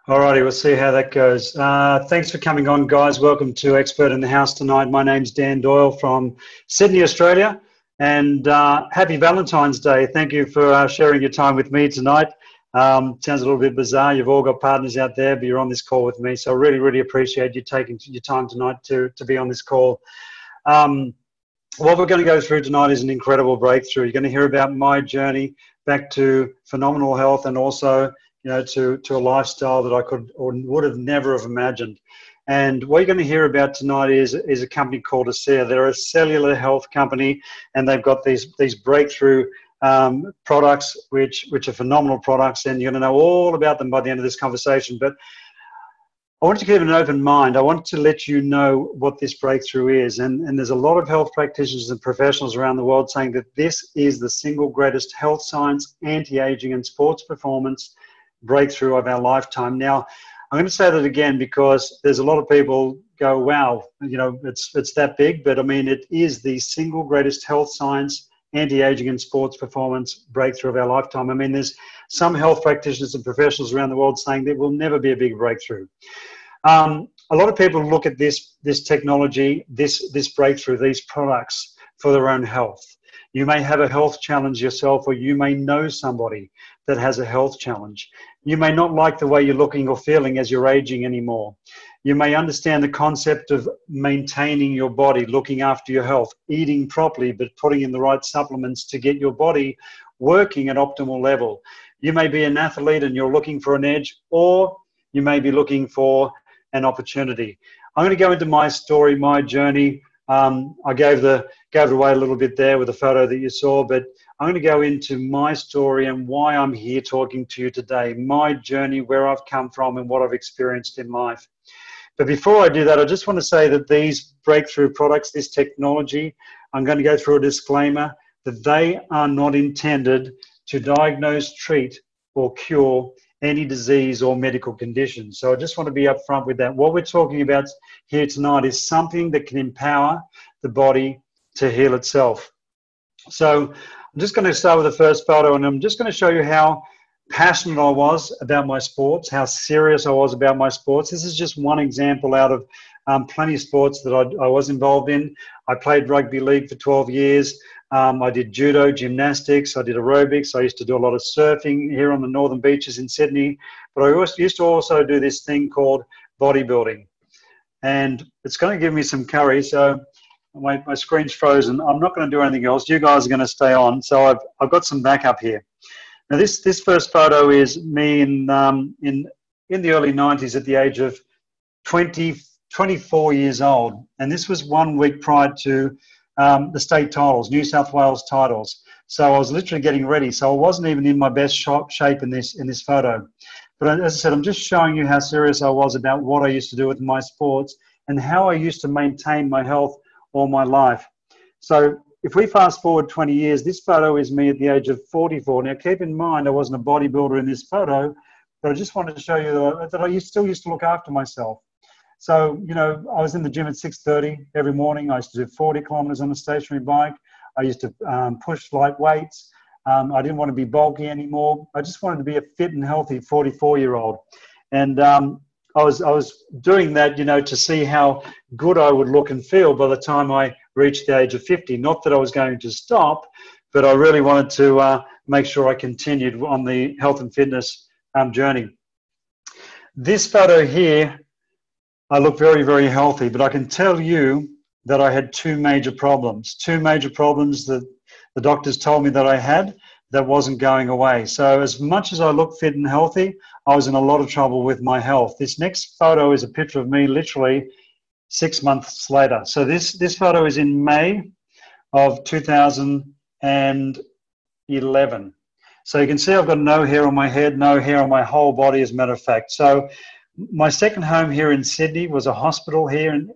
Alrighty, we'll see how that goes. Thanks for coming on, guys. Welcome to Expert in the House tonight. My name's Dan Doyle from Sydney, Australia, and happy Valentine's Day. Thank you for sharing your time with me tonight. Sounds a little bit bizarre. You've all got partners out there, but you're on this call with me, so I really, really appreciate you taking your time tonight to be on this call. What we're going to go through tonight is an incredible breakthrough. You're going to hear about my journey back to phenomenal health, and also to a lifestyle that I could or would have never have imagined. And what you're going to hear about tonight is a company called ASEA. They're a cellular health company, and they've got these breakthrough products, which are phenomenal products, and you're going to know all about them by the end of this conversation. But I want you to keep an open mind. I want to let you know what this breakthrough is. And there's a lot of health practitioners and professionals around the world saying that this is the single greatest health science, anti-aging, and sports performance breakthrough of our lifetime. Now, I'm going to say that again because there's a lot of people go, wow, it's that big, but I mean, it is the single greatest health science, anti-aging, and sports performance breakthrough of our lifetime. I mean, there's some health practitioners and professionals around the world saying there will never be a big breakthrough. A lot of people look at this technology, this breakthrough, these products for their own health. You may have a health challenge yourself, or you may know somebody that has a health challenge. You may not like the way you're looking or feeling as you're aging anymore. You may understand the concept of maintaining your body, looking after your health, eating properly, but putting in the right supplements to get your body working at optimal level. You may be an athlete and you're looking for an edge, or you may be looking for an opportunity. I'm going to go into my story, my journey. I gave it away a little bit there with the photo that you saw, but I'm going to go into my story and why I'm here talking to you today, my journey, where I've come from and what I've experienced in life. But before I do that, I just want to say that these breakthrough products, this technology, I'm going to go through a disclaimer that they are not intended to diagnose, treat, or cure any disease or medical condition. So I just want to be upfront with that. What we're talking about here tonight is something that can empower the body to heal itself. So I'm just going to start with the first photo, and I'm just going to show you how passionate I was about my sports, how serious I was about my sports. This is just one example out of plenty of sports that I was involved in. I played rugby league for 12 years. I did judo, gymnastics, I did aerobics. I used to do a lot of surfing here on the northern beaches in Sydney. But I used to also do this thing called bodybuilding. And it's going to give me some curry, so my screen's frozen. I'm not going to do anything else. You guys are going to stay on. So I've got some backup here. Now this first photo is me in the early 90s at the age of 24 years old. And this was 1 week prior to the state titles, New South Wales titles. So I was literally getting ready. So I wasn't even in my best shape in this photo. But as I said, I'm just showing you how serious I was about what I used to do with my sports and how I used to maintain my health all my life. So if we fast forward 20 years, this photo is me at the age of 44. Now keep in mind, I wasn't a bodybuilder in this photo, but I just wanted to show you that I still used to look after myself. So, I was in the gym at 6:30 every morning. I used to do 40 kilometers on a stationary bike. I used to push light weights. I didn't want to be bulky anymore. I just wanted to be a fit and healthy 44-year-old. And I was doing that, to see how good I would look and feel by the time I reached the age of 50. Not that I was going to stop, but I really wanted to make sure I continued on the health and fitness journey. This photo here, I look very, very healthy, but I can tell you that I had two major problems that the doctors told me that I had that wasn't going away. So as much as I look fit and healthy, I was in a lot of trouble with my health. This next photo is a picture of me literally 6 months later. So this photo is in May of 2011. So you can see I've got no hair on my head, no hair on my whole body, as a matter of fact. So my second home here in Sydney was a hospital here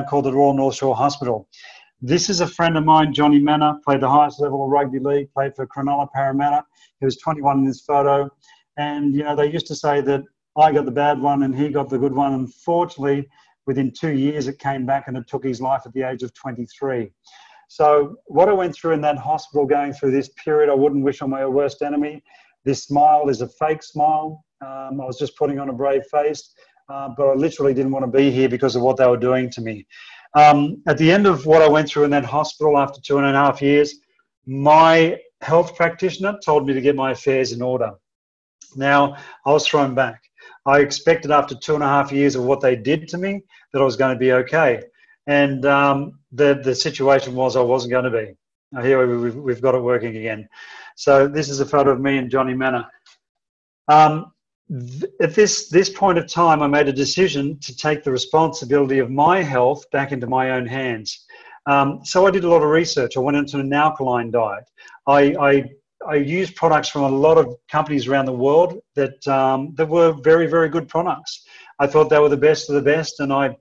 called the Royal North Shore Hospital. This is a friend of mine, Johnny Manor, played the highest level of rugby league, played for Cronulla Parramatta. He was 21 in this photo. And, they used to say that I got the bad one and he got the good one. Unfortunately, within 2 years, it came back and it took his life at the age of 23. So what I went through in that hospital, going through this period, I wouldn't wish on my worst enemy. This smile is a fake smile. I was just putting on a brave face, but I literally didn't want to be here because of what they were doing to me. At the end of what I went through in that hospital after 2.5 years, my health practitioner told me to get my affairs in order. Now, I was thrown back. I expected after 2.5 years of what they did to me that I was going to be okay. And the situation was I wasn't going to be. Now, here we've got it working again. So this is a photo of me and Johnny Manor. At this point of time, I made a decision to take the responsibility of my health back into my own hands. So I did a lot of research. I went into an alkaline diet. I used products from a lot of companies around the world that were very, very good products. I thought they were the best of the best, and I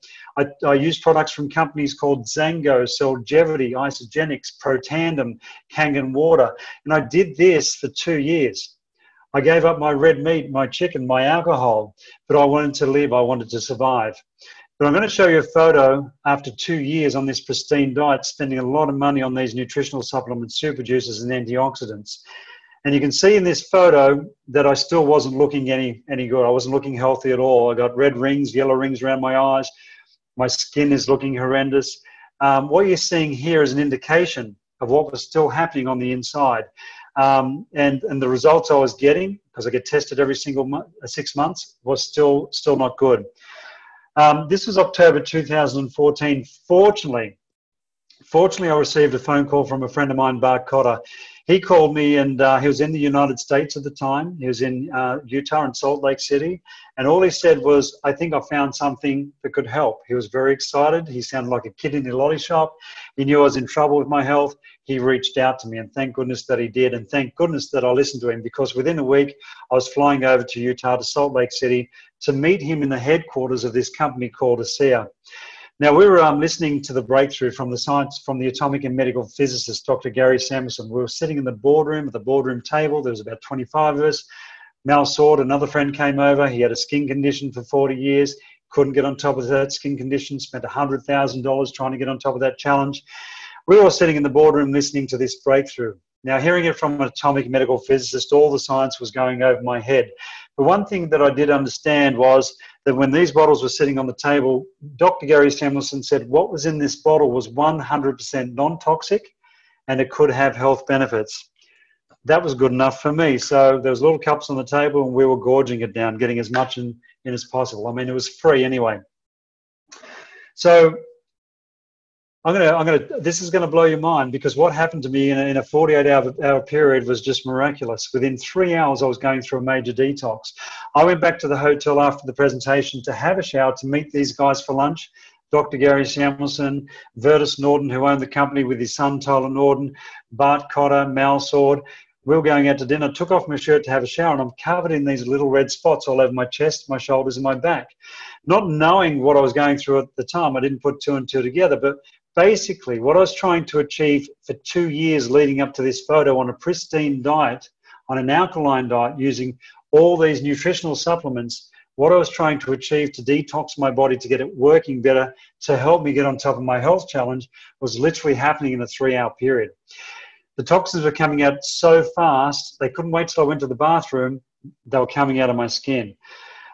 used products from companies called Zango, Cellgevity, Isogenics, Protandem, Kangen Water, and I did this for 2 years. I gave up my red meat, my chicken, my alcohol, but I wanted to live, I wanted to survive. But I'm going to show you a photo after 2 years on this pristine diet, spending a lot of money on these nutritional supplements, super juices and antioxidants. And you can see in this photo that I still wasn't looking any good. I wasn't looking healthy at all. I got red rings, yellow rings around my eyes. My skin is looking horrendous. What you're seeing here is an indication of what was still happening on the inside. And the results I was getting, because I get tested every single 6 months, was still not good. This was October 2014. Fortunately, I received a phone call from a friend of mine, Bart Cotter. He called me, and he was in the United States at the time. He was in Utah and Salt Lake City. And all he said was, I think I found something that could help. He was very excited. He sounded like a kid in the lolly shop. He knew I was in trouble with my health. He reached out to me, and thank goodness that he did. And thank goodness that I listened to him, because within a week, I was flying over to Utah, to Salt Lake City, to meet him in the headquarters of this company called ASEA. Now, we were listening to the breakthrough from the science, from the atomic and medical physicist, Dr. Gary Samuelson. We were sitting in the boardroom, at the boardroom table. There was about 25 of us. Mal Sword, another friend, came over. He had a skin condition for 40 years. Couldn't get on top of that skin condition. Spent $100,000 trying to get on top of that challenge. We were all sitting in the boardroom listening to this breakthrough. Now, hearing it from an atomic medical physicist, all the science was going over my head. But one thing that I did understand was that when these bottles were sitting on the table, Dr. Gary Samuelson said what was in this bottle was 100% non-toxic, and it could have health benefits. That was good enough for me. So there was little cups on the table, and we were gorging it down, getting as much in as possible. I mean, it was free anyway. So this is going to blow your mind, because what happened to me in a 48-hour period was just miraculous. Within 3 hours, I was going through a major detox. I went back to the hotel after the presentation to have a shower, to meet these guys for lunch. Dr. Gary Samuelson, Vertus Norton, who owned the company with his son, Tyler Norton, Bart Cotter, Mal Sword. We were going out to dinner, took off my shirt to have a shower, and I'm covered in these little red spots all over my chest, my shoulders, and my back. Not knowing what I was going through at the time, I didn't put two and two together, but basically, what I was trying to achieve for 2 years leading up to this photo, on a pristine diet, on an alkaline diet, using all these nutritional supplements, what I was trying to achieve to detox my body, to get it working better, to help me get on top of my health challenge, was literally happening in a 3-hour period. The toxins were coming out so fast, they couldn't wait till I went to the bathroom. They were coming out of my skin.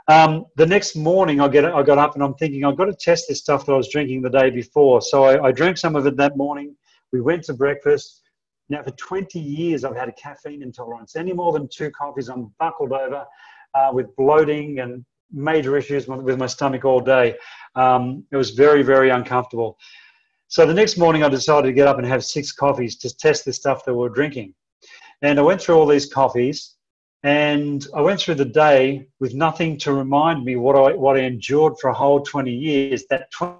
The next morning, I got up and I'm thinking, I've got to test this stuff that I was drinking the day before. So I drank some of it that morning. We went to breakfast. Now, for 20 years, I've had a caffeine intolerance. Any more than 2 coffees, I'm buckled over with bloating and major issues with my stomach all day. It was very, very uncomfortable. So the next morning, I decided to get up and have 6 coffees to test the stuff that we were drinking. And I went through all these coffees. And I went through the day with nothing to remind me what I endured for a whole 20 years. That 20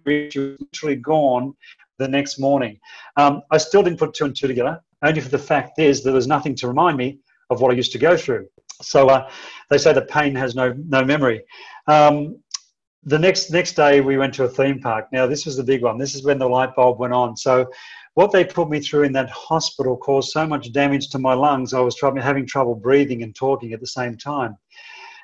years was literally gone the next morning. I still didn't put 2 and 2 together, only for the fact is there was nothing to remind me of what I used to go through. So they say that pain has no memory. The next day we went to a theme park. Now this was the big one. This is when the light bulb went on. So what they put me through in that hospital caused so much damage to my lungs, I was having trouble breathing and talking at the same time.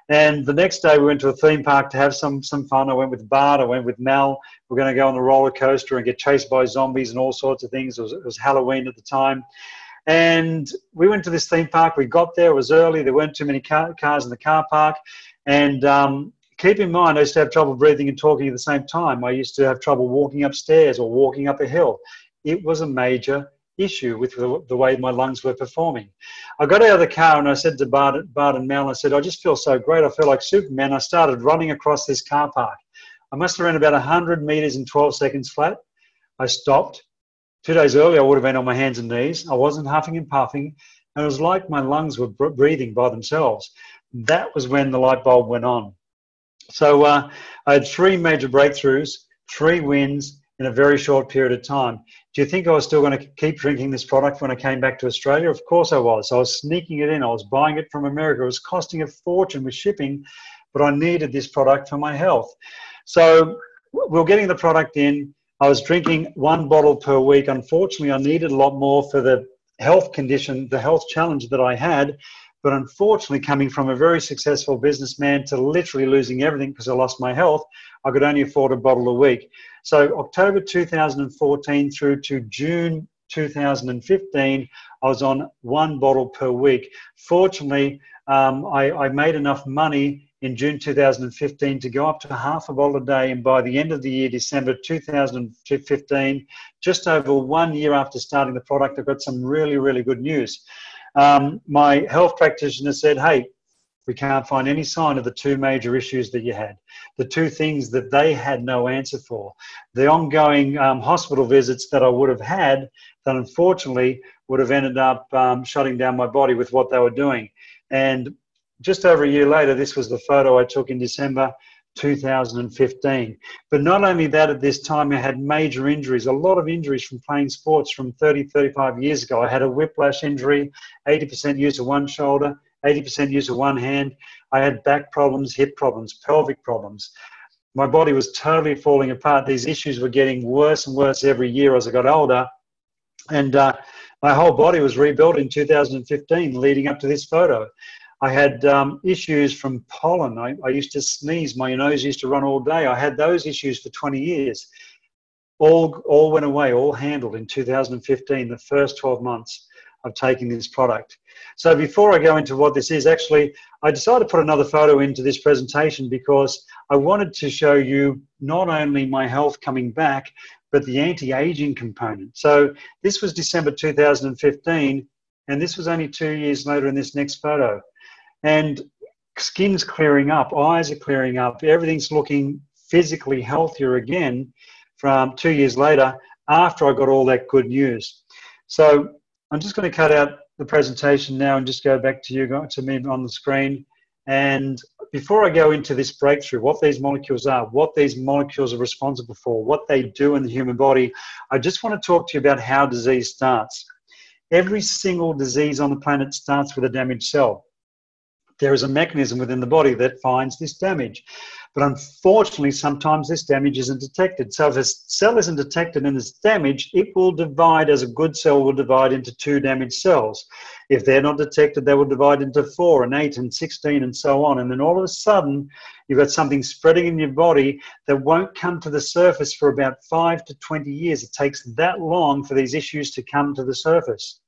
And the next day we went to a theme park to have some fun. I went with Bart, I went with Mel. We're going to go on the roller coaster and get chased by zombies and all sorts of things. It was Halloween at the time. And we went to this theme park. We got there, it was early. There weren't too many cars in the car park. And keep in mind, I used to have trouble breathing and talking at the same time. I used to have trouble walking upstairs or walking up a hill. It was a major issue with the way my lungs were performing. I got out of the car and I said to Bart and Mel, I said, I just feel so great. I feel like Superman. I started running across this car park. I must have run about 100 meters in 12 seconds flat. I stopped. 2 days earlier, I would have been on my hands and knees. I wasn't huffing and puffing. And it was like my lungs were breathing by themselves. That was when the light bulb went on. So I had 3 major breakthroughs, 3 wins in a very short period of time. Do you think I was still going to keep drinking this product when I came back to Australia? Of course I was. I was sneaking it in. I was buying it from America. It was costing a fortune with shipping, but I needed this product for my health. So we were getting the product in. I was drinking 1 bottle per week. Unfortunately, I needed a lot more for the health condition, the health challenge that I had. But unfortunately, coming from a very successful businessman to literally losing everything because I lost my health, I could only afford a bottle a week. So October 2014 through to June 2015, I was on 1 bottle per week. Fortunately, I made enough money in June 2015 to go up to half a bottle a day. And by the end of the year, December 2015, just over 1 year after starting the product, I got some really, really good news. My health practitioner said, hey, we can't find any sign of the 2 major issues that you had, the 2 things that they had no answer for, the ongoing hospital visits that I would have had that unfortunately would have ended up shutting down my body with what they were doing. And just over a year later, this was the photo I took in December 2015. But not only that, at this time I had major injuries, a lot of injuries from playing sports from 35 years ago. I had a whiplash injury, 80% use of one shoulder, 80% use of one hand. I had back problems, hip problems, pelvic problems. My body was totally falling apart. These issues were getting worse and worse every year as I got older. And my whole body was rebuilt in 2015 leading up to this photo. I had issues from pollen. I used to sneeze. My nose used to run all day. I had those issues for 20 years. All went away, all handled in 2015, the first 12 months of taking this product. So before I go into what this is, actually, I decided to put another photo into this presentation because I wanted to show you not only my health coming back, but the anti-aging component. So this was December 2015, and this was only 2 years later in this next photo. And skin's clearing up, eyes are clearing up, everything's looking physically healthier again from 2 years later after I got all that good news. So I'm just going to cut out the presentation now and just go back to you, to me on the screen. And before I go into this breakthrough, what these molecules are, what these molecules are responsible for, what they do in the human body, I just want to talk to you about how disease starts. Every single disease on the planet starts with a damaged cell. There is a mechanism within the body that finds this damage. But unfortunately, sometimes this damage isn't detected. So if a cell isn't detected and it's damaged, it will divide, as a good cell will divide, into 2 damaged cells. If they're not detected, they will divide into 4 and 8 and 16 and so on. And then all of a sudden, you've got something spreading in your body that won't come to the surface for about 5 to 20 years. It takes that long for these issues to come to the surface.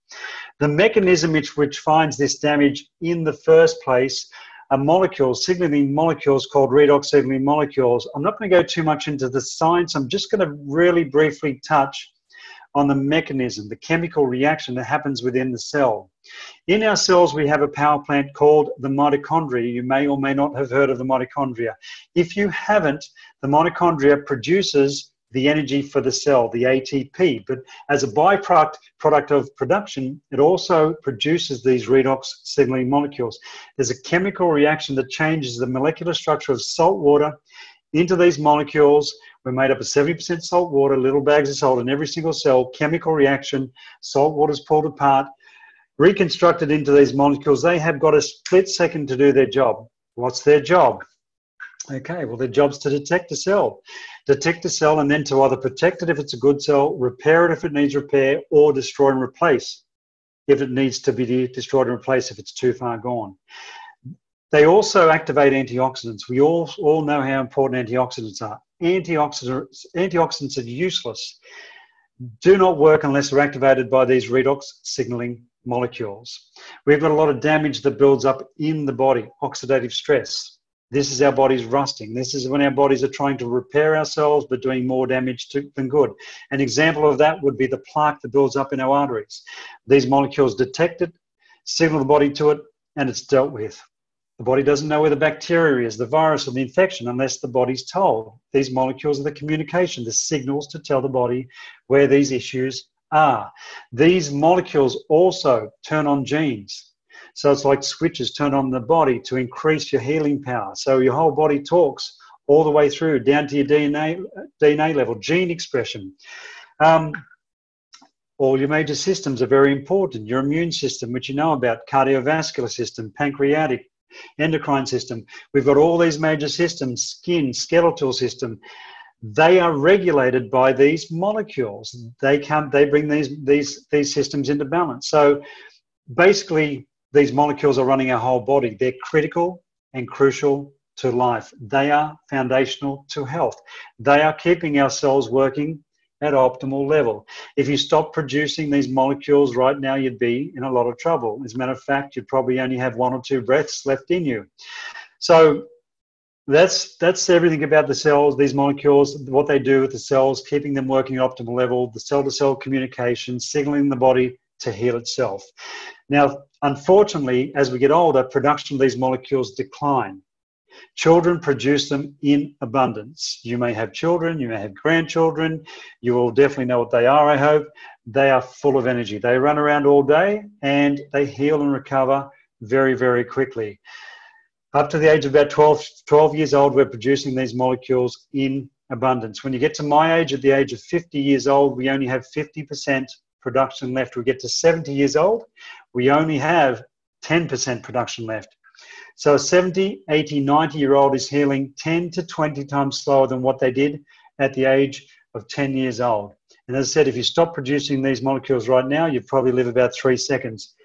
The mechanism which finds this damage in the first place are molecules, signaling molecules called redox signaling molecules. I'm not going to go too much into the science. I'm just going to really briefly touch on the mechanism, the chemical reaction that happens within the cell. In our cells, we have a power plant called the mitochondria. You may or may not have heard of the mitochondria. If you haven't, the mitochondria produces the energy for the cell, the ATP. But as a byproduct of production, it also produces these redox signaling molecules. There's a chemical reaction that changes the molecular structure of salt water into these molecules. We're made up of 70% salt water, little bags of salt in every single cell, chemical reaction, salt water is pulled apart, reconstructed into these molecules. They have got a split second to do their job. What's their job? Okay, well, their job's to detect a cell. Detect a cell and then to either protect it if it's a good cell, repair it if it needs repair, or destroy and replace if it needs to be destroyed and replaced if it's too far gone. They also activate antioxidants. We all know how important antioxidants are. Antioxidants are useless. do not work unless they're activated by these redox signaling molecules. We've got a lot of damage that builds up in the body, oxidative stress. This is our bodies rusting. This is when our bodies are trying to repair ourselves but doing more damage than good. An example of that would be the plaque that builds up in our arteries. These molecules detect it, signal the body to it, and it's dealt with. The body doesn't know where the bacteria is, the virus, or the infection unless the body's told. These molecules are the communication, the signals to tell the body where these issues are. These molecules also turn on genes. So it's like switches turn on the body to increase your healing power. So your whole body talks all the way through, down to your DNA level, gene expression. All your major systems are very important. Your immune system, which you know about, cardiovascular system, pancreatic, endocrine system. We've got all these major systems, skin, skeletal system. They are regulated by these molecules. They bring these systems into balance. So basically, these molecules are running our whole body. They're critical and crucial to life. They are foundational to health. They are keeping our cells working at optimal level. If you stop producing these molecules right now, you'd be in a lot of trouble. As a matter of fact, you'd probably only have 1 or 2 breaths left in you. So that's everything about the cells, these molecules, what they do with the cells, keeping them working at optimal level, the cell-to-cell communication, signaling the body to heal itself. Now, unfortunately, as we get older, production of these molecules decline. Children produce them in abundance. You may have children, you may have grandchildren. You will definitely know what they are, I hope. They are full of energy. They run around all day and they heal and recover very, very quickly. Up to the age of about 12 years old, we're producing these molecules in abundance. When you get to my age, at the age of 50 years old, we only have 50% production left. We get to 70 years old, we only have 10% production left. So a 70, 80, 90-year-old is healing 10 to 20 times slower than what they did at the age of 10 years old. And as I said, if you stop producing these molecules right now, you'd probably live about 3 seconds.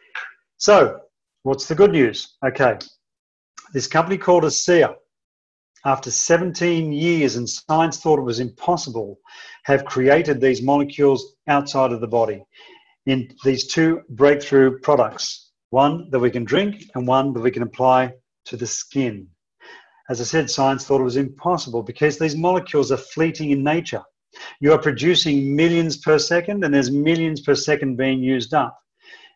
So what's the good news? Okay, this company called ASEA, after 17 years and science thought it was impossible, have created these molecules outside of the body in these 2 breakthrough products. One that we can drink and one that we can apply to the skin. As I said, science thought it was impossible because these molecules are fleeting in nature. You are producing millions per second and there's millions per second being used up.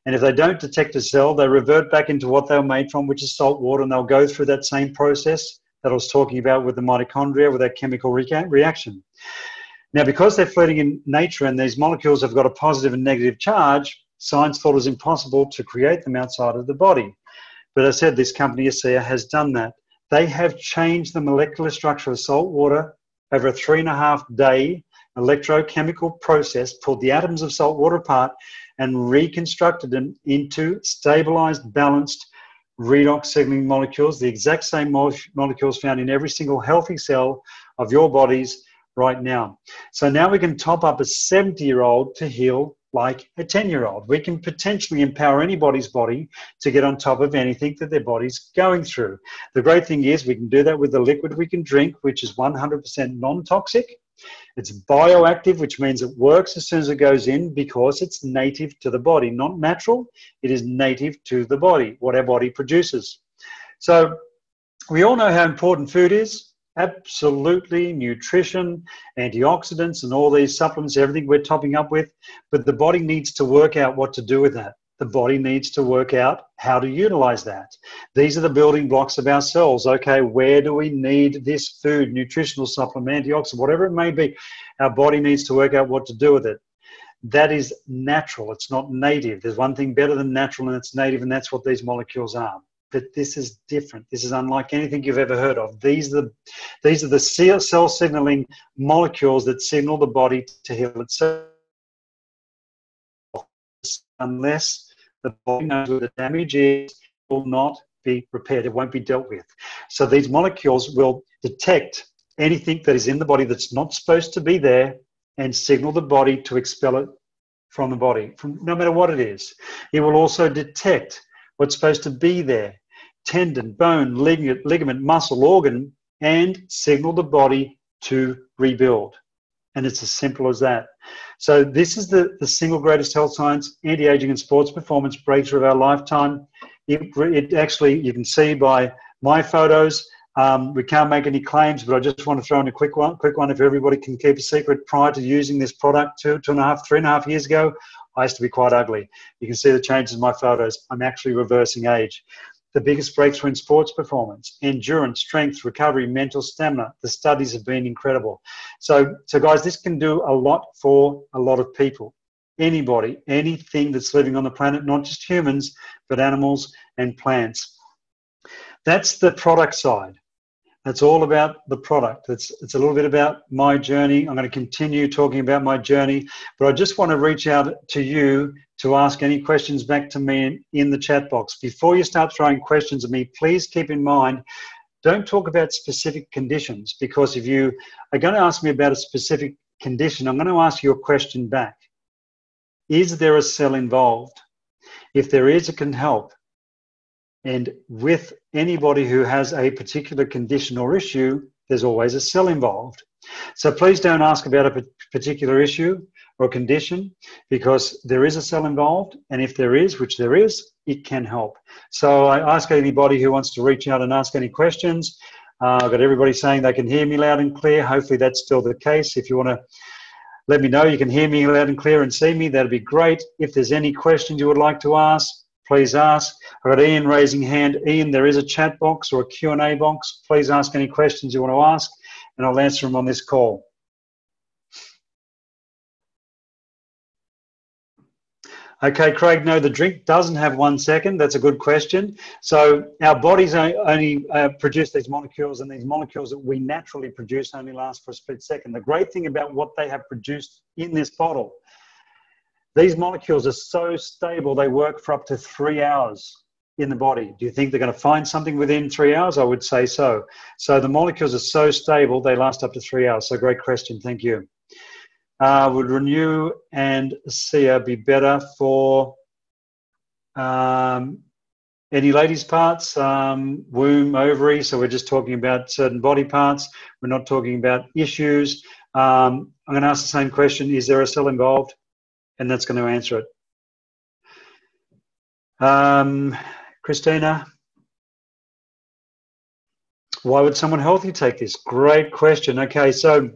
And if they don't detect a cell, they revert back into what they were made from, which is salt water, and they'll go through that same process that I was talking about with the mitochondria, with that chemical reaction. Now, because they're fleeting in nature and these molecules have got a positive and negative charge, science thought it was impossible to create them outside of the body. But as I said, this company, ASEA, has done that. They have changed the molecular structure of salt water over a 3.5-day electrochemical process, pulled the atoms of salt water apart and reconstructed them into stabilized, balanced, redox signaling molecules, the exact same molecules found in every single healthy cell of your bodies right now. So now we can top up a 70-year-old to heal like a 10-year-old. We can potentially empower anybody's body to get on top of anything that their body's going through. The great thing is we can do that with the liquid we can drink, which is 100% non-toxic. It's bioactive, which means it works as soon as it goes in because it's native to the body, not natural. It is native to the body, what our body produces. So we all know how important food is. Absolutely, nutrition, antioxidants, and all these supplements, everything we're topping up with. But the body needs to work out what to do with that. The body needs to work out how to utilize that. These are the building blocks of our cells. Okay, where do we need this food, nutritional supplement, antioxidant, whatever it may be? Our body needs to work out what to do with it. That is natural. It's not native. There's one thing better than natural, and it's native, and that's what these molecules are. But this is different. This is unlike anything you've ever heard of. These are the cell signaling molecules that signal the body to heal itself. Unless the body knows where the damage is, it will not be repaired. It won't be dealt with. So these molecules will detect anything that is in the body that's not supposed to be there and signal the body to expel it from the body, no matter what it is. It will also detect what's supposed to be there, tendon, bone, ligament, muscle, organ, and signal the body to rebuild. And it's as simple as that. So this is the single greatest health science, anti-aging and sports performance breakthrough of our lifetime. It actually, you can see by my photos, we can't make any claims, but I just want to throw in a quick one if everybody can keep a secret. Prior to using this product 3.5 years ago, I used to be quite ugly. You can see the changes in my photos. I'm actually reversing age. The biggest breakthrough in sports performance, endurance, strength, recovery, mental stamina. The studies have been incredible. So guys, this can do a lot for a lot of people. Anybody, anything that's living on the planet, not just humans, but animals and plants. That's the product side. That's all about the product. It's a little bit about my journey. I'm going to continue talking about my journey, but I just want to reach out to you to ask any questions back to me in the chat box. Before you start throwing questions at me, please keep in mind, don't talk about specific conditions, because if you are going to ask me about a specific condition, I'm going to ask you a question back. Is there a cell involved? If there is, it can help. And with anybody who has a particular condition or issue, there's always a cell involved. So please don't ask about a particular issue or condition, because there is a cell involved. And if there is, which there is, it can help. So I ask anybody who wants to reach out and ask any questions. I've got everybody saying they can hear me loud and clear. Hopefully that's still the case. If you want to let me know you can hear me loud and clear and see me, that'd be great. If there's any questions you would like to ask, please ask. I've got Ian raising hand. Ian, there is a chat box or a Q&A box. Please ask any questions you want to ask, and I'll answer them on this call. Okay, Craig, no, the drink doesn't have 1 second. That's a good question. So our bodies only produce these molecules, and these molecules that we naturally produce only last for a split second. The great thing about what they have produced in this bottle, these molecules are so stable, they work for up to 3 hours in the body. Do you think they're going to find something within 3 hours? I would say so. So the molecules are so stable, they last up to 3 hours. So great question. Thank you. Would Renew and ASEA be better for any ladies' parts, womb, ovary? So we're just talking about certain body parts. We're not talking about issues. I'm going to ask the same question. Is there a cell involved? And that's going to answer it. Christina, why would someone healthy take this? Great question. Okay, so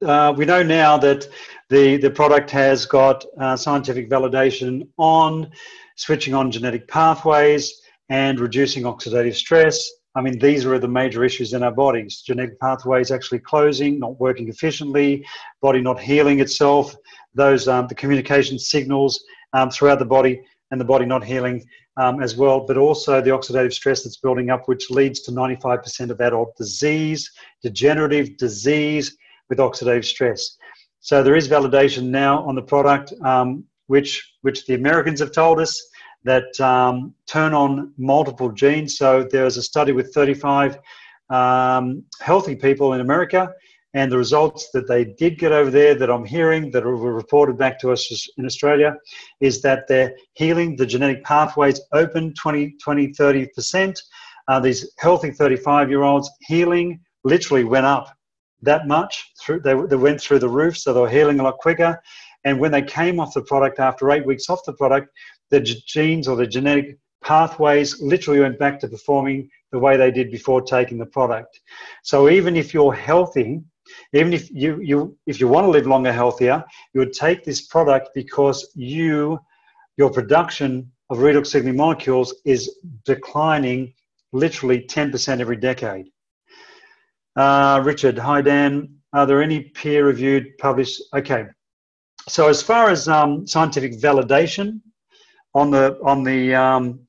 we know now that the product has got scientific validation on switching on genetic pathways and reducing oxidative stress. I mean, these are the major issues in our bodies. Genetic pathways actually closing, not working efficiently, body not healing itself, those the communication signals throughout the body, and the body not healing as well, but also the oxidative stress that's building up, which leads to 95% of adult disease, degenerative disease, with oxidative stress. So there is validation now on the product, which the Americans have told us that turn on multiple genes. So there's a study with 35 healthy people in America, and the results that they did get over there that I'm hearing that were reported back to us in Australia is that they're healing the genetic pathways open 20, 30%. These healthy 35-year-olds healing literally went up that much. They went through the roof, so they were healing a lot quicker. And when they came off the product after 8 weeks off the product, the genes or the genetic pathways literally went back to performing the way they did before taking the product. So even if you're healthy, even if you want to live longer, healthier, you would take this product because your production of redox signaling molecules is declining literally 10% every decade. Richard, hi Dan. Are there any peer-reviewed published? Okay. So as far as scientific validation on the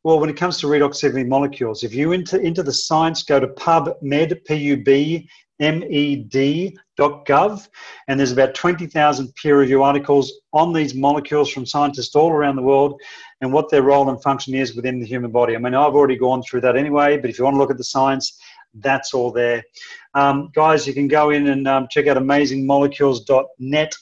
well, when it comes to redox signaling molecules, if you into the science, go to PubMed, PubMed.gov, and there's about 20,000 peer-review articles on these molecules from scientists all around the world and what their role and function is within the human body. I mean, I've already gone through that anyway, but if you want to look at the science, that's all there. Guys, you can go in and check out amazingmolecules.net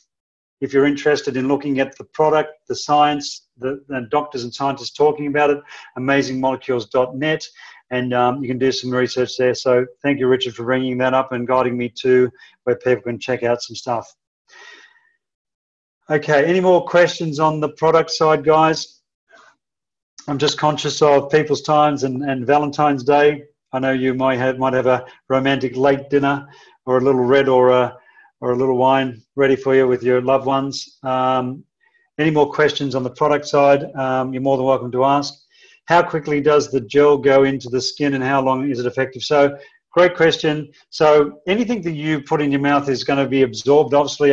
if you're interested in looking at the product, the science, the doctors and scientists talking about it, amazingmolecules.net, and you can do some research there. So thank you, Richard, for bringing that up and guiding me to where people can check out some stuff. Okay, any more questions on the product side, guys? I'm just conscious of people's times and Valentine's Day. I know you might have a romantic late dinner or a little red or a little wine ready for you with your loved ones. Any more questions on the product side, you're more than welcome to ask. How quickly does the gel go into the skin and how long is it effective? So, great question. So anything that you put in your mouth is going to be absorbed, obviously,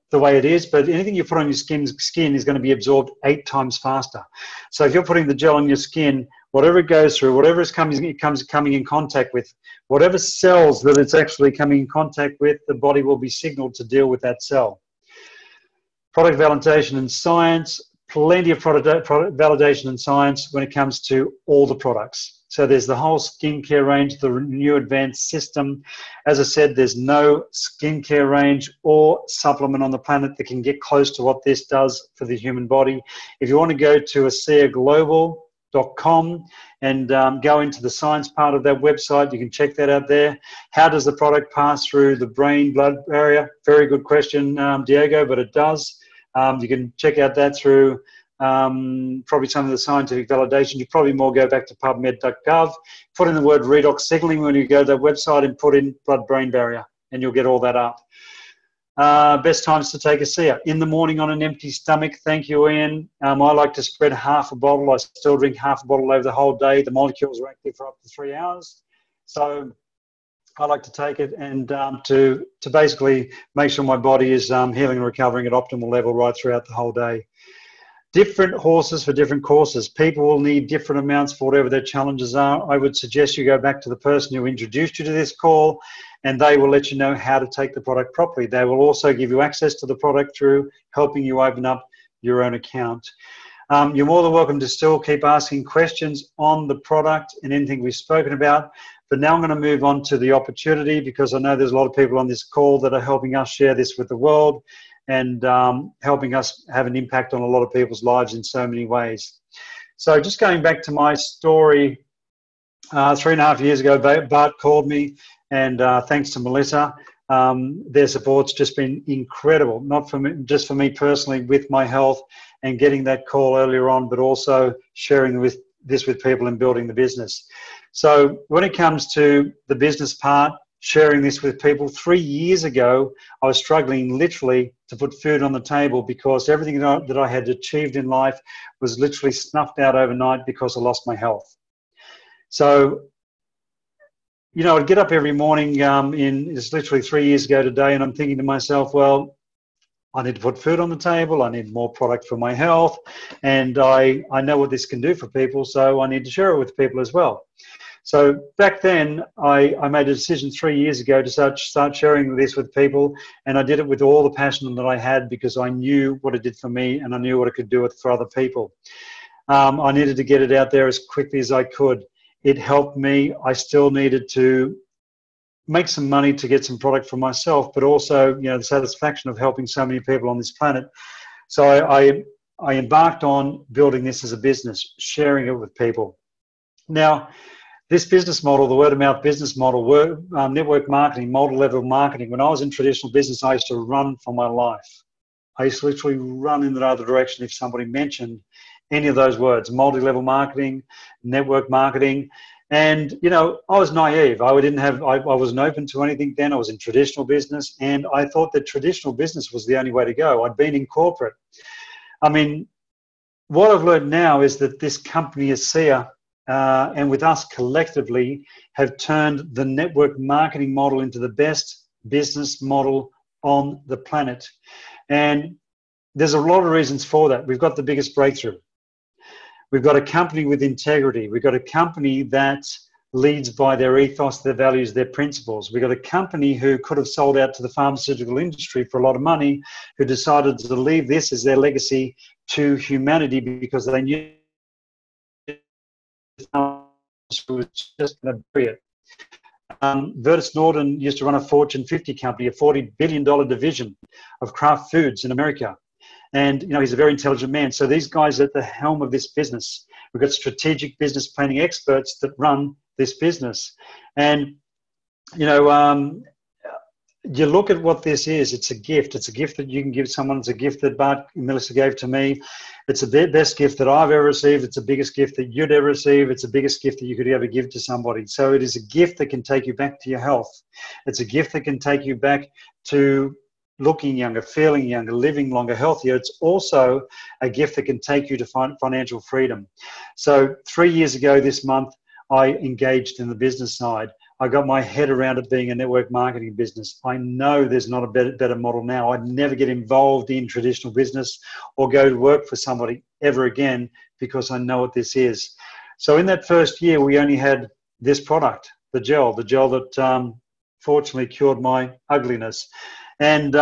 the way it is, but anything you put on your skin is going to be absorbed 8 times faster. So if you're putting the gel on your skin, whatever it goes through, whatever is coming in contact with, whatever cells that it's actually coming in contact with, the body will be signaled to deal with that cell. Product validation and science, plenty of product validation and science when it comes to all the products. So there's the whole skincare range, the new advanced system. As I said, there's no skincare range or supplement on the planet that can get close to what this does for the human body. If you want to go to ASEAGlobal.com and go into the science part of that website, you can check that out there. How does the product pass through the brain-blood barrier? Very good question, Diego, but it does. You can check out that through probably some of the scientific validation. You probably more go back to pubmed.gov, put in the word redox signaling when you go to that website and put in blood-brain barrier, and you'll get all that up. Best times to take ASEA. In the morning on an empty stomach. Thank you, Ian. I like to spread half a bottle. I still drink half a bottle over the whole day. The molecules are active for up to 3 hours. So I like to take it and to basically make sure my body is healing and recovering at optimal level right throughout the whole day. Different horses for different courses. People will need different amounts for whatever their challenges are. I would suggest you go back to the person who introduced you to this call, and they will let you know how to take the product properly. They will also give you access to the product through helping you open up your own account. You're more than welcome to still keep asking questions on the product and anything we've spoken about. But now I'm going to move on to the opportunity, because I know there's a lot of people on this call that are helping us share this with the world and helping us have an impact on a lot of people's lives in so many ways. So just going back to my story, 3.5 years ago, Bart called me, and thanks to Melissa, their support's just been incredible, not for me, just for me personally with my health and getting that call earlier on, but also sharing this with people and building the business. So when it comes to the business part, sharing this with people, 3 years ago, I was struggling literally to put food on the table because everything that I had achieved in life was literally snuffed out overnight because I lost my health. So, you know, I'd get up every morning, it's literally 3 years ago today, and I'm thinking to myself, well, I need to put food on the table, I need more product for my health, and I know what this can do for people, so I need to share it with people as well. So back then, I made a decision 3 years ago to start sharing this with people, and I did it with all the passion that I had because I knew what it did for me and I knew what it could do for other people. I needed to get it out there as quickly as I could. It helped me. I still needed to make some money to get some product for myself, but also, you know, the satisfaction of helping so many people on this planet. So I embarked on building this as a business, sharing it with people. Now, this business model, the word-of-mouth business model, network marketing, multi-level marketing, when I was in traditional business, I used to run for my life. I used to literally run in the other direction if somebody mentioned any of those words, multi-level marketing, network marketing. And, you know, I was naive. I wasn't open to anything then. I was in traditional business, and I thought that traditional business was the only way to go. I'd been in corporate. I mean, what I've learned now is that this company, ASEA, and with us collectively, have turned the network marketing model into the best business model on the planet. And there's a lot of reasons for that. We've got the biggest breakthrough. We've got a company with integrity. We've got a company that leads by their ethos, their values, their principles. We've got a company who could have sold out to the pharmaceutical industry for a lot of money, who decided to leave this as their legacy to humanity because they knew was just going to bury it. Vertus Norton used to run a Fortune 50 company, a $40 billion division of craft foods in America. And, you know, he's a very intelligent man. So these guys are at the helm of this business. We've got strategic business planning experts that run this business. And, you know, you look at what this is. It's a gift. It's a gift that you can give someone. It's a gift that Bart and Melissa gave to me. It's the best gift that I've ever received. It's the biggest gift that you'd ever receive. It's the biggest gift that you could ever give to somebody. So it is a gift that can take you back to your health. It's a gift that can take you back to looking younger, feeling younger, living longer, healthier. It's also a gift that can take you to financial freedom. So 3 years ago this month, I engaged in the business side. I got my head around it being a network marketing business. I know there's not a better model now. I'd never get involved in traditional business or go to work for somebody ever again because I know what this is. So in that first year, we only had this product, the gel that fortunately cured my ugliness. And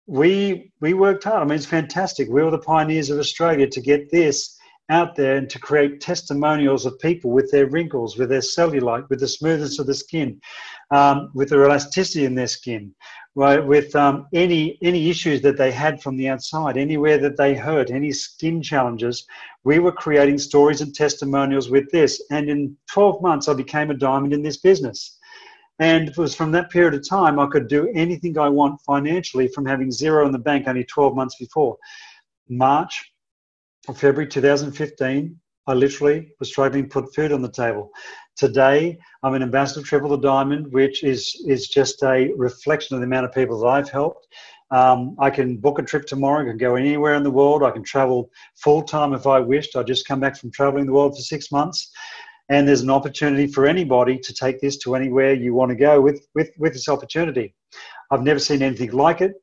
we worked hard. I mean, it's fantastic. We were the pioneers of Australia to get this out there and to create testimonials of people with their wrinkles, with their cellulite, with the smoothness of the skin, with the elasticity in their skin, right? With any issues that they had from the outside, anywhere that they hurt, any skin challenges. We were creating stories and testimonials with this. And in 12 months, I became a diamond in this business. And it was from that period of time I could do anything I want financially from having zero in the bank only 12 months before. March or February 2015, I literally was struggling to put food on the table. Today, I'm an ambassador Triple the Diamond, which is just a reflection of the amount of people that I've helped. I can book a trip tomorrow. I can go anywhere in the world. I can travel full-time if I wished. I just come back from traveling the world for 6 months. And there's an opportunity for anybody to take this to anywhere you want to go with this opportunity. I've never seen anything like it.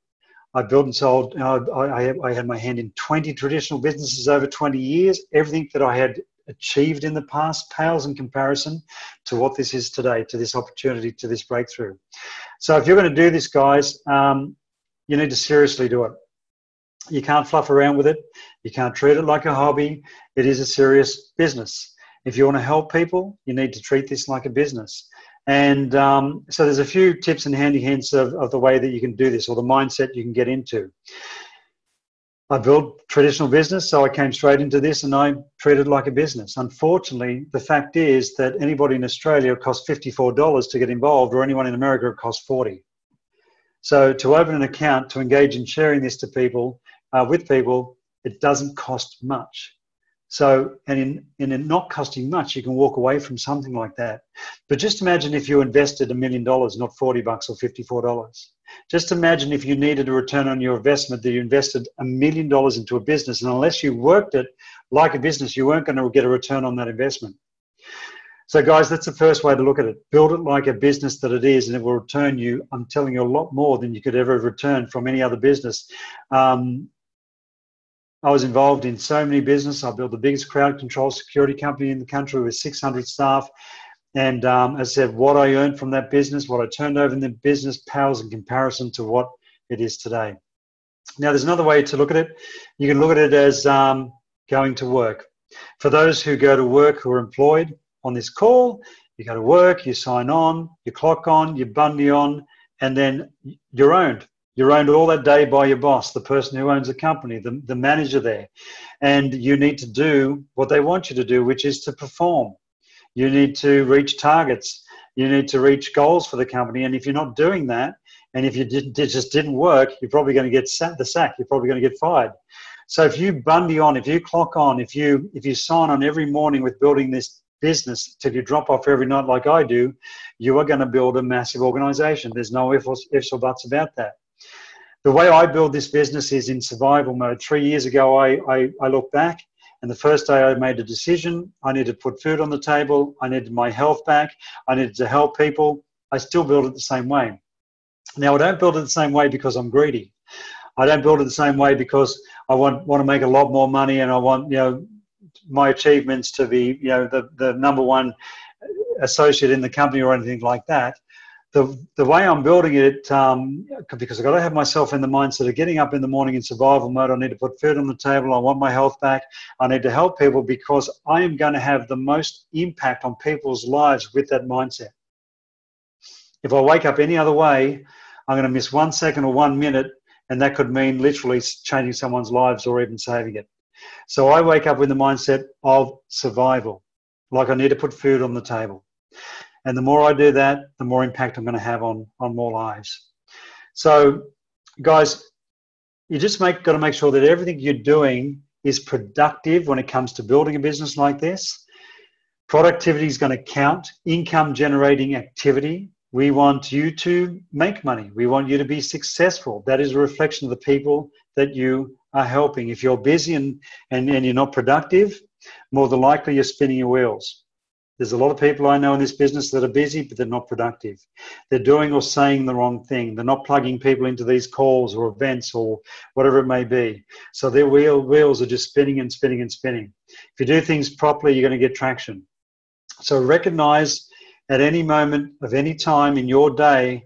I built and sold, I had my hand in 20 traditional businesses over 20 years. Everything that I had achieved in the past pales in comparison to what this is today, to this opportunity, to this breakthrough. So if you're going to do this, guys, you need to seriously do it. You can't fluff around with it. You can't treat it like a hobby. It is a serious business. If you want to help people, you need to treat this like a business. And so there's a few tips and handy hints of the way that you can do this, or the mindset you can get into. I built traditional business, so I came straight into this and I treated it like a business. Unfortunately, the fact is that anybody in Australia, it costs $54 to get involved, or anyone in America, it costs $40. So to open an account, to engage in sharing this to people, with people, it doesn't cost much. So, and in it not costing much, you can walk away from something like that. But just imagine if you invested $1 million, not $40 or $54. Just imagine if you needed a return on your investment, that you invested $1 million into a business, and unless you worked it like a business, you weren't going to get a return on that investment. So guys, that's the first way to look at it. Build it like a business that it is, and it will return you, I'm telling you, a lot more than you could ever return from any other business. I was involved in so many businesses. I built the biggest crowd control security company in the country with 600 staff. And as I said, what I earned from that business, what I turned over in the business, pales in comparison to what it is today. Now, there's another way to look at it. You can look at it as going to work. For those who go to work, who are employed on this call, you go to work, you sign on, you clock on, you bundy on, and then you're owned. You're owned all that day by your boss, the person who owns the company, the manager there. And you need to do what they want you to do, which is to perform. You need to reach targets. You need to reach goals for the company. And if you're not doing that, and if it just didn't work, you're probably going to get the sack. You're probably going to get fired. So if you bundy on, if you clock on, if you sign on every morning with building this business till you drop off every night like I do, you are going to build a massive organization. There's no ifs or buts about that. The way I build this business is in survival mode. 3 years ago, I look back, and the first day I made a decision. I needed to put food on the table. I needed my health back. I needed to help people. I still build it the same way. Now, I don't build it the same way because I'm greedy. I don't build it the same way because I want to make a lot more money, and I want, my achievements to be, the number one associate in the company or anything like that. The way I'm building it, because I've got to have myself in the mindset of getting up in the morning in survival mode. I need to put food on the table. I want my health back. I need to help people because I am going to have the most impact on people's lives with that mindset. If I wake up any other way, I'm going to miss 1 second or 1 minute And that could mean literally changing someone's lives or even saving it. So I wake up with the mindset of survival, like I need to put food on the table. And the more I do that, the more impact I'm going to have on more lives. So, guys, you just got to make sure that everything you're doing is productive when it comes to building a business like this. Productivity is going to count. Income generating activity. We want you to make money. We want you to be successful. That is a reflection of the people that you are helping. If you're busy and you're not productive, more than likely you're spinning your wheels. There's a lot of people I know in this business that are busy, but they're not productive. They're doing or saying the wrong thing. They're not plugging people into these calls or events or whatever it may be. So their wheels are just spinning and spinning and spinning. If you do things properly, you're going to get traction. So recognize at any moment of any time in your day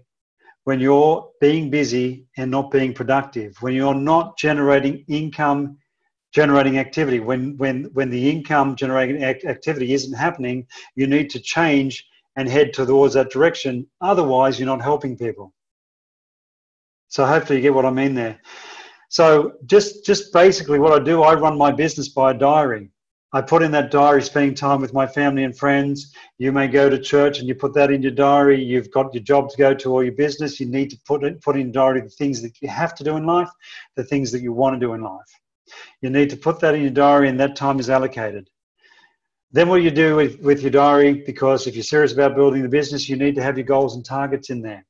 when you're being busy and not being productive, when you're not generating income generating activity, when the income generating activity isn't happening, you need to change and head towards that direction. Otherwise, you're not helping people. So hopefully you get what I mean there. So just basically what I do, I run my business by a diary. I put in that diary spending time with my family and friends. You may go to church and you put that in your diary. You've got your job to go to or your business. You need to put in diary the things that you have to do in life, the things that you want to do in life. You need to put that in your diary, and that time is allocated. Then what you do with your diary, because if you're serious about building the business, you need to have your goals and targets in there.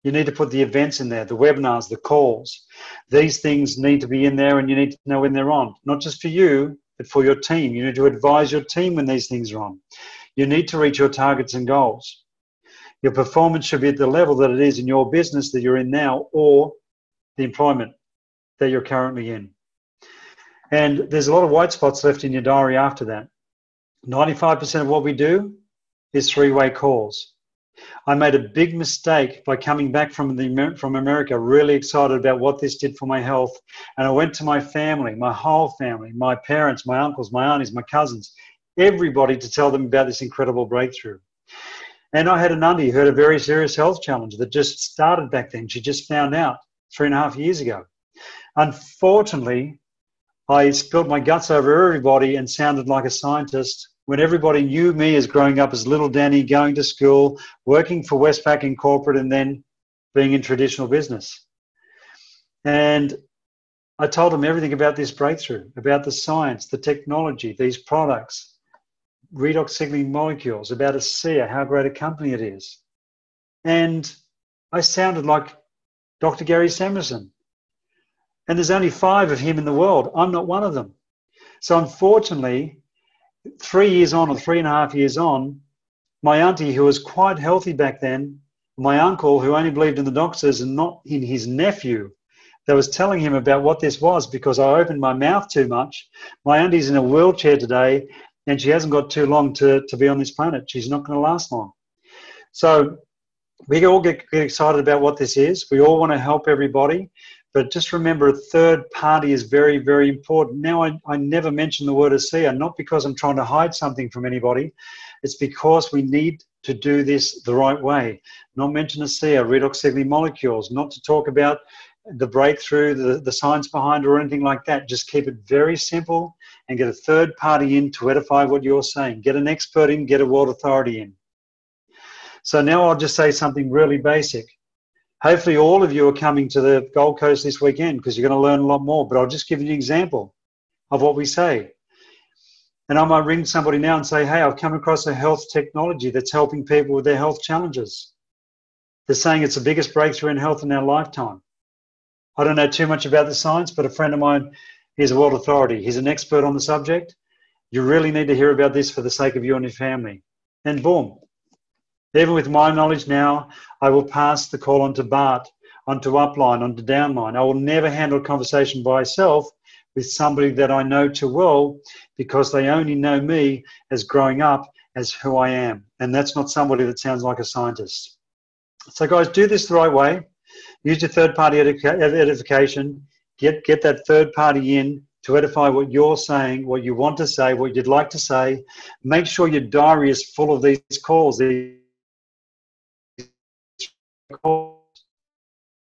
You need to put the events in there, the webinars, the calls. These things need to be in there, and you need to know when they're on, not just for you, but for your team. You need to advise your team when these things are on. You need to reach your targets and goals. Your performance should be at the level that it is in your business that you're in now, or the employment that you're currently in. And there's a lot of white spots left in your diary after that. 95% of what we do is three-way calls. I made a big mistake by coming back from America, really excited about what this did for my health. And I went to my family, my whole family, my parents, my uncles, my aunties, my cousins, everybody, to tell them about this incredible breakthrough. And I had an auntie who had a very serious health challenge that just started back then. She just found out 3.5 years ago. Unfortunately, I spilled my guts over everybody and sounded like a scientist when everybody knew me as growing up as little Danny, going to school, working for ASEA Corporate, and then being in traditional business. And I told them everything about this breakthrough, about the science, the technology, these products, redox signaling molecules, about ASEA, how great a company it is. And I sounded like Dr. Gary Samuelson. And there's only 5 of him in the world. I'm not one of them. So unfortunately, 3 years on, or 3.5 years on, my auntie, who was quite healthy back then, my uncle, who only believed in the doctors and not in his nephew, that was telling him about what this was because I opened my mouth too much. My auntie's in a wheelchair today, and she hasn't got too long to be on this planet. She's not going to last long. So we all get excited about what this is. We all want to help everybody. But just remember, a third party is very, very important. Now, I never mention the word ASEA, not because I'm trying to hide something from anybody. It's because we need to do this the right way. Not mention ASEA, redox signaling molecules, not to talk about the breakthrough, the science behind it or anything like that. Just keep it very simple and get a third party in to edify what you're saying. Get an expert in, get a world authority in. So now I'll just say something really basic. Hopefully all of you are coming to the Gold Coast this weekend because you're going to learn a lot more, but I'll just give you an example of what we say. And I might ring somebody now and say, hey, I've come across a health technology that's helping people with their health challenges. They're saying it's the biggest breakthrough in health in our lifetime. I don't know too much about the science, but a friend of mine, he's a world authority. He's an expert on the subject. You really need to hear about this for the sake of you and your family. And boom. Even with my knowledge now, I will pass the call on to Bart, onto upline, onto downline. I will never handle a conversation by myself with somebody that I know too well because they only know me as growing up as who I am. And that's not somebody that sounds like a scientist. So guys, do this the right way. Use your third-party edification. Get that third party in to edify what you're saying, what you want to say, what you'd like to say. Make sure your diary is full of these calls,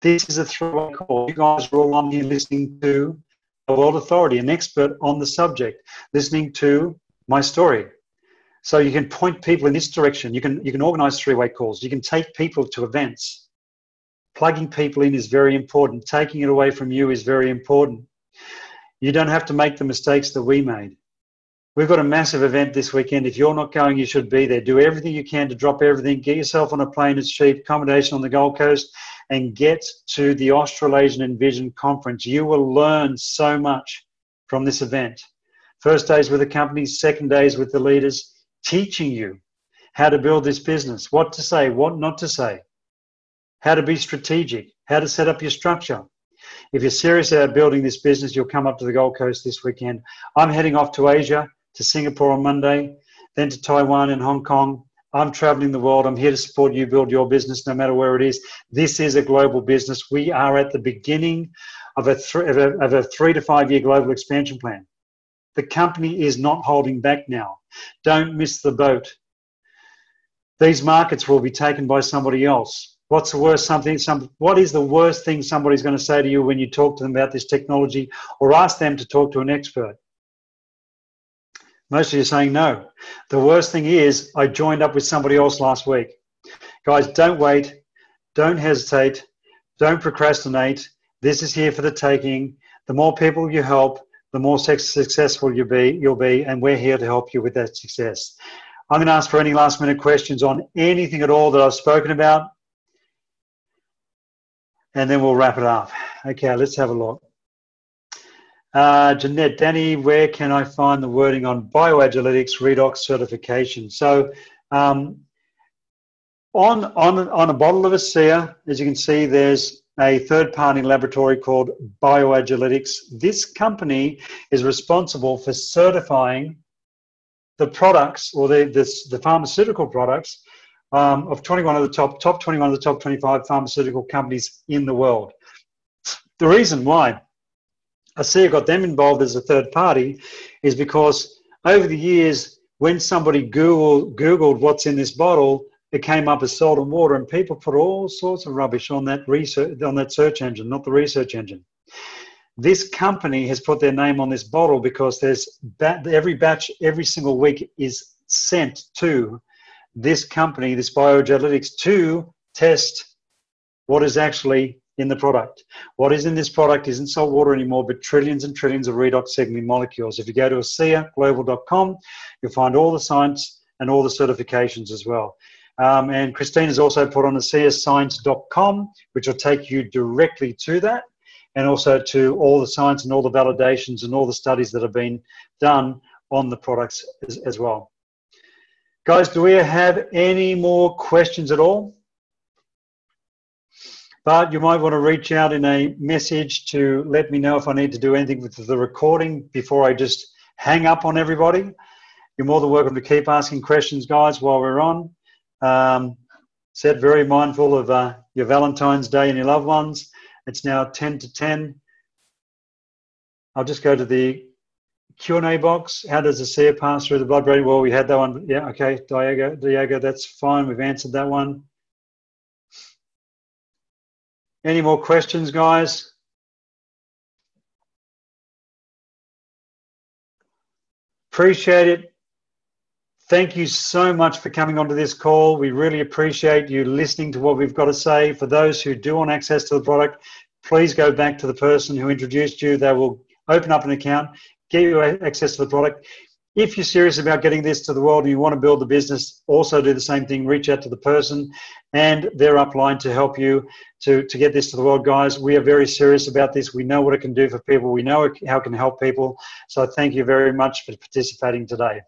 This is a three-way call. You guys are all on here listening to a world authority, an expert on the subject, listening to my story. So you can point people in this direction. You can organize three-way calls. You can take people to events. Plugging people in is very important. Taking it away from you is very important. You don't have to make the mistakes that we made. We've got a massive event this weekend. If you're not going, you should be there. Do everything you can to drop everything. Get yourself on a plane that's cheap, accommodation on the Gold Coast, and get to the Australasian Envision Conference. You will learn so much from this event. First days with the companies, second days with the leaders, teaching you how to build this business, what to say, what not to say, how to be strategic, how to set up your structure. If you're serious about building this business, you'll come up to the Gold Coast this weekend. I'm heading off to Asia, to Singapore on Monday, then to Taiwan and Hong Kong. I'm traveling the world. I'm here to support you build your business no matter where it is. This is a global business. We are at the beginning of a 3 to 5 year global expansion plan. The company is not holding back now. Don't miss the boat. These markets will be taken by somebody else. What's the worst what is the worst thing somebody's going to say to you when you talk to them about this technology or ask them to talk to an expert? Most of you are saying no. The worst thing is, I joined up with somebody else last week. Guys, don't wait. Don't hesitate. Don't procrastinate. This is here for the taking. The more people you help, the more successful you'll be, and we're here to help you with that success. I'm going to ask for any last minute questions on anything at all that I've spoken about, and then we'll wrap it up. Okay, let's have a look. Jeanette, Danny, where can I find the wording on bioagiletics redox certification? So on a bottle of ASEA, as you can see, there's a third-party laboratory called Bioagiletics. This company is responsible for certifying the products, or the pharmaceutical products of 21 of the top 21 of the top 25 pharmaceutical companies in the world. The reason why ASEA got them involved as a third party is because over the years, when somebody Googled what's in this bottle, it came up as salt and water, and people put all sorts of rubbish on that search engine, not the research engine. This company has put their name on this bottle because every batch, every single week is sent to this company, this Bioagiletics, to test what is actually in the product. What is in this product isn't salt water anymore, but trillions and trillions of redox signaling molecules. If you go to ASEAglobal.com, you'll find all the science and all the certifications as well. And Christine has also put on ASEAscience.com, which will take you directly to that, and also to all the science and all the validations and all the studies that have been done on the products as well. Guys, do we have any more questions at all? But you might want to reach out in a message to let me know if I need to do anything with the recording before I just hang up on everybody. You're more than welcome to keep asking questions, guys, while we're on. Set very mindful of your Valentine's Day and your loved ones. It's now 10 to 10. I'll just go to the Q&A box. How does ASEA pass through the blood-brain? Well, we had that one. Yeah, okay, Diego, that's fine. We've answered that one. Any more questions, guys? Appreciate it. Thank you so much for coming onto this call. We really appreciate you listening to what we've got to say. For those who do want access to the product, please go back to the person who introduced you. They will open up an account, get you access to the product. If you're serious about getting this to the world and you want to build the business, also do the same thing. Reach out to the person and their upline to help you to get this to the world. Guys, we are very serious about this. We know what it can do for people. We know how it can help people. So thank you very much for participating today.